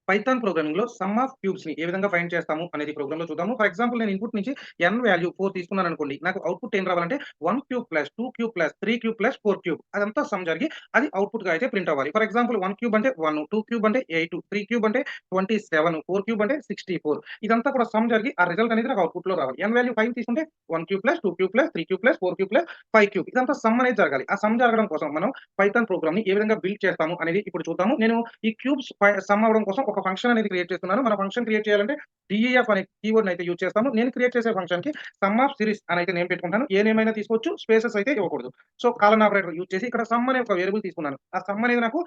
Python ప్రోగ్రామింగ్‌లో some of క్యూబ్స్‌ని ఏ విధంగా find చేస్తాము అనేది ప్రోగ్రామ్‌లో చూద్దాము. ఫర్ ఎగ్జాంపుల్ నేను ఇన్‌పుట్ నుంచి n వాల్యూ 4 తీసుకున్నాననుకోండి. నాకు అవుట్‌పుట్ ఏం రావాలంటే 1 cube plus 2 cube plus 3 cube plus 4 cube అదంతా సమ్ జరిగి అది అవుట్‌పుట్‌గా అయితే ప్రింట్ అవ్వాలి. ఫర్ ఎగ్జాంపుల్ 1 క్యూబ్ అంటే 1, 2 క్యూబ్ అంటే 8, 3 క్యూబ్ అంటే 27, 4 క్యూబ్ అంటే 64 ఇదంతా కూడా సమ్ జరిగి ఆ రిజల్ట్ అనేది నాకు అవుట్‌పుట్‌లో రావాలి. n వాల్యూ 5 తీసుకుంటే 1 cube plus 2 cube plus 3 cube plus 4 cube plus 5 cube ఇదంతా సమ్ అనేది జరగాలి. ఆ సమ్ జరగడం కోసం మనం పైథాన్ ప్రోగ్రామ్‌ని ఏ విధంగా బిల్డ్ చేస్తాము అనేది ఇప్పుడు చూద్దాము. నేను ఈ క్యూబ్స్ సమ్ అవ్వడం కోసం ఒక ఫంక్షన్ అనేది క్రియేట్ చేస్తున్నాను. మన ఫంక్షన్ క్రియేట్ చేయాలంటే డీఈఎఫ్ అనే కీవర్డ్‌ని అయితే యూజ్ చేస్తాము. నేను క్రియేట్ చేసే ఫంక్షన్‌కి సమ్ ఆఫ్ సిరీస్ అని అయితే నేమ్ పెట్టుకుంటాను. ఏ నేమ్ అయినా తీసుకోవచ్చు. స్పేసెస్ అయితే ఇవ్వకూడదు. సో, కాలన్ ఆపరేటర్ యూజ్ చేసి ఇక్కడ సమ్ అనే ఒక వేరియబుల్ తీసుకున్నాను. ఆ సమ్ అనేది నాకు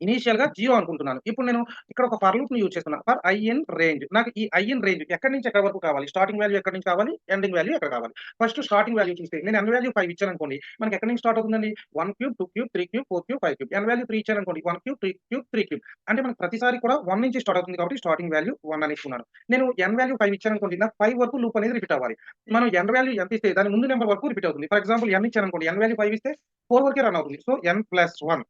ఇనీషియల్‌గా 0 అనుకుంటున్నాను. ఇప్పుడు నేను ఇక్కడ ఒక ఫర్ లూప్‌ని యూజ్ చేస్తున్నా. For I in range. నాకు ఈ ఐ ఇన్ రేంజ్ ఎక్కడి నుంచి ఎక్కడి వరకు కావాలి? స్టార్టింగ్ వాల్యూ ఎక్కడి నుంచి కావాలి? ఎండింగ్ వాల్యూ ఎక్కడ కావాలి? ఫస్ట్ స్టార్టింగ్ వాల్యూ చూస్తే నేను n వాల్యూ 5 ఇచ్చాననుకోండి. మనకి ఎక్కడి నుంచి స్టార్ట్ అవుతుందండి? 1 cube, 2 cube, 3 cube, 4 cube, 5 cube. n value 3 ఇచ్చాననుకోండి. 1 cube, 3 cube, 3 cube. అంటే మనకు ప్రతిసారి కూడా 1 నుంచి స్టార్ట్ అవుతుంది కాబట్టి స్టార్టింగ్ వాల్యూ 1 అని ఇస్తున్నాను. నేను n వాల్యూ 5 ఇచ్చాననుకోండి. నాకు 5 వరకు లూప్ అనేది రిపీట్ అవ్వాలి. మనం n వాల్యూ ఎంత ఇస్తే దాని ముందు నంబర్ వరకు రిపీట్ అవుతుంది. For example n ఇచ్చాననుకోండి. n value 5 ఇస్తే 4 వరకే రన్ అవుతుంది. సో, n+1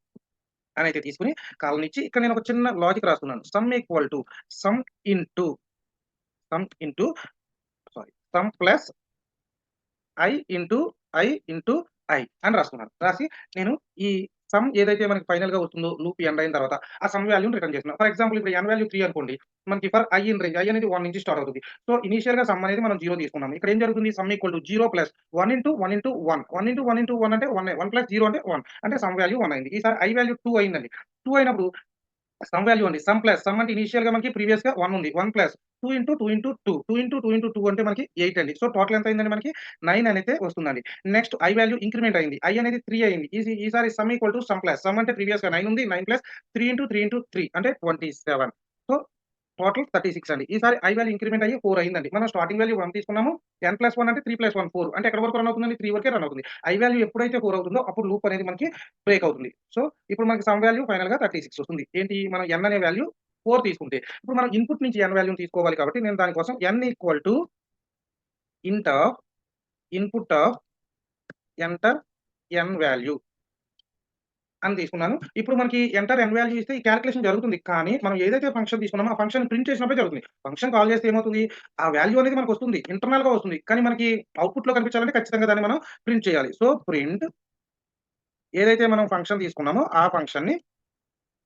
అనయితే తీసుకొని కాలనిచ్చి ఇక్కడ నేను ఒక చిన్న లాజిక్ రాస్తున్నాను. Some into some into sum plus I into I into I అని రాసుకున్నాను. రాసి నేను ఈ సమ్ ఏదైతే మనకి ఫైనల్‌గా వస్తుందో లూప్ ఎండ్ అయిన తర్వాత ఆ సమ్ వాల్యూని రిటర్న్ చేస్తున్నాను. ఫర్ ఎగ్జాంపుల్ ఇప్పుడు n వాల్యూ 3 అనుకోండి. మనకి for I in range I అనేది 1 నుంచి స్టార్ట్ అవుతుంది. సో, ఇనీషియల్‌గా సమ్ అనేది మనం 0 తీసుకున్నాం. ఇక్కడ ఏం జరుగుతుంది? Sum equal to 0 plus 1 into 1 into 1. 1 into 1 into 1 అంటే 1 1 ప్లస్ 0 అంటే 1 అంటే సమ్ వాల్యూ 1 అయింది. ఈసారి ఐ వాల్యూ 2 అయిందండి. 2 అయినప్పుడు సమ్ వాల్యూ అండి. సమ్ అంటే ఇనీషియల్‌గా మనకి ప్రీవియస్‌గా 1 ఉంది. 1 plus 2 into 2 into 2. 2 into 2 into 2 అంటే మనకి 8 అండి. సో, టోటల్ ఎంత అయిందండి మనకి 9 అనైతే వస్తుందండి. నెక్స్ట్ ఐ వాల్యూ ఇంక్రిమెంట్ అయింది. ఐ అనేది 3 అయింది. ఈసారి sum equal to sum plus some అంటే ప్రీవియస్‌గా 9 ఉంది. 9 ప్లస్ 3 ఇంటూ 3 ఇంటూ 3 అంటే 27. సో, టోటల్ 36 అండి. ఈసారి ఐ వాల్యూ ఇంక్రిమెంట్ అయ్యి 4 అయిందండి. మనం స్టార్టింగ్ వాల్యూ 1 తీసుకున్నాము. n+1 అంటే 3+1 4 అంటే ఎక్కడి వరకు రన్ అవుతుందండి? 3 వరకే రన్ అవుతుంది. ఐ వాల్యూ ఎప్పుడైతే 4 అవుతుందో అప్పుడు లూప్ అనేది మనకి బ్రేక్ అవుతుంది. సో, ఇప్పుడు మనకి సమ్ వాల్యూ ఫైనల్‌గా 36 వస్తుంది. ఏంటి మనం n అనే వాల్యూ 4 తీసుకుంటే. ఇప్పుడు మనం ఇన్‌పుట్ నుంచి n వాల్యూని తీసుకోవాలి కాబట్టి నేను దాని కోసం n ఈక్వల్ టు ఇంట్ of input of enter n value అని తీసుకున్నాను. ఇప్పుడు మనకి ఎంటర్ n వాల్యూ ఇస్తే ఈ కాలిక్యులేషన్ జరుగుతుంది. కానీ మనం ఏదైతే ఫంక్షన్ తీసుకున్నామో ఆ ఫంక్షన్ ప్రింట్ చేసినప్పుడే జరుగుతుంది. ఫంక్షన్ కాల్ చేస్తే ఏమవుతుంది? ఆ వాల్యూ అనేది మనకొస్తుంది. ఇంటర్నల్‌గా వస్తుంది. కానీ మనకి అవుట్‌పుట్‌లో కనిపించాలంటే ఖచ్చితంగా దాన్ని మనం ప్రింట్ చేయాలి. సో, ప్రింట్ ఏదైతే మనం ఫంక్షన్ తీసుకున్నామో ఆ ఫంక్షన్‌ని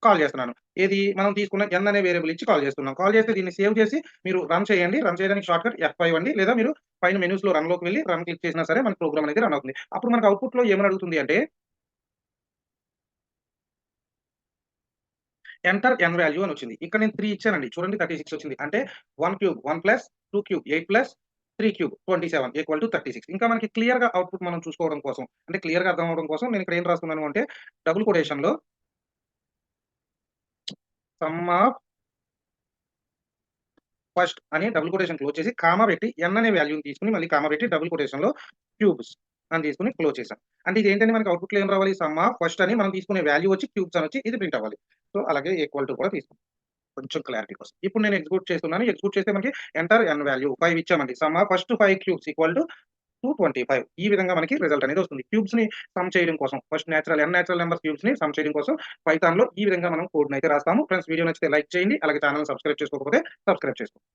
కాల్ చేస్తున్నాను. ఏది మనం తీసుకున్న n అనే వేరియబుల్ ఇచ్చి కాల్ చేస్తున్నాం. కాల్ చేస్తే దీన్ని సేవ్ చేసి మీరు రన్ చేయండి. రన్ చేయడానికి షార్ట్‌కట్ F5 అండి. లేదా మీరు పైన మెనూస్‌లో రన్‌లోకి వెళ్లి రన్ క్లిక్ చేసినా సరే మన ప్రోగ్రామ్ అనేది రన్ అవుతుంది. అప్పుడు మనకు అవుట్‌పుట్‌లో ఏమని అడుగుతుంది అంటే ఎంటర్ n వాల్యూ అని వచ్చింది. ఇక్కడ నేను 3 ఇచ్చానండి. చూడండి 36 వచ్చింది. అంటే 1 cube 1 plus 2 cube 8 plus 3 cube 27 equal to 36. ఇంకా మనకి క్లియర్‌గా అవుట్‌పుట్ మనం చూసుకోవడం కోసం అంటే క్లియర్‌గా అర్థం అవ్వడం కోసం నేను ఇక్కడ ఏం రాస్తున్నాను అంటే డబుల్ కొటేషన్‌లో సమ్ ఆఫ్ ఫస్ట్ అని డబుల్ కొటేషన్ క్లోజ్ చేసి కామా పెట్టి n అనే వాల్యూని తీసుకొని మళ్ళీ కామా పెట్టి డబుల్ కొటేషన్‌లో క్యూబ్స్ అని తీసుకొని క్లోజ్ చేశాం. అంటే ఇది ఏంటంటే మనకి అవుట్‌పుట్‌లో ఏం రావాలి? సమ్ ఆఫ్ ఫస్ట్ అని మనం తీసుకునే వాల్యూ వచ్చి క్యూబ్స్ అనొచ్చి ఇది ప్రింట్ అవ్వాలి. సో, అలాగే ఈక్వల్ టు కూడా తీసుకున్నాం. కొంచెం క్లారిటీ కోసం. ఇప్పుడు నేను ఎగ్జిక్యూట్ చేస్తున్నాను. ఎగ్జిక్యూట్ చేస్తే మనకి ఎంటర్ n వాల్యూ 5 ఇచ్చామండి. Some of first 5 cubes equal to 225 ఈ విధంగా మనకి రిజల్ట్ అనేది వస్తుంది. క్యూబ్స్‌ని సమ్ చేయడం కోసం ఫస్ట్ నేచురల్ నంబర్ క్యూబ్స్‌ని సమ్ చేయడం కోసం పైథాన్‌లో ఈ విధంగా మనం కోడ్‌ని అయితే రాస్తాము. ఫ్రెండ్స్ వీడియో నచ్చితే లైక్ చేయండి. అలాగే ఛానెల్‌ని సబ్స్క్రైబ్ చేసుకోకపోతే సబ్స్క్రైబ్ చేసుకోండి.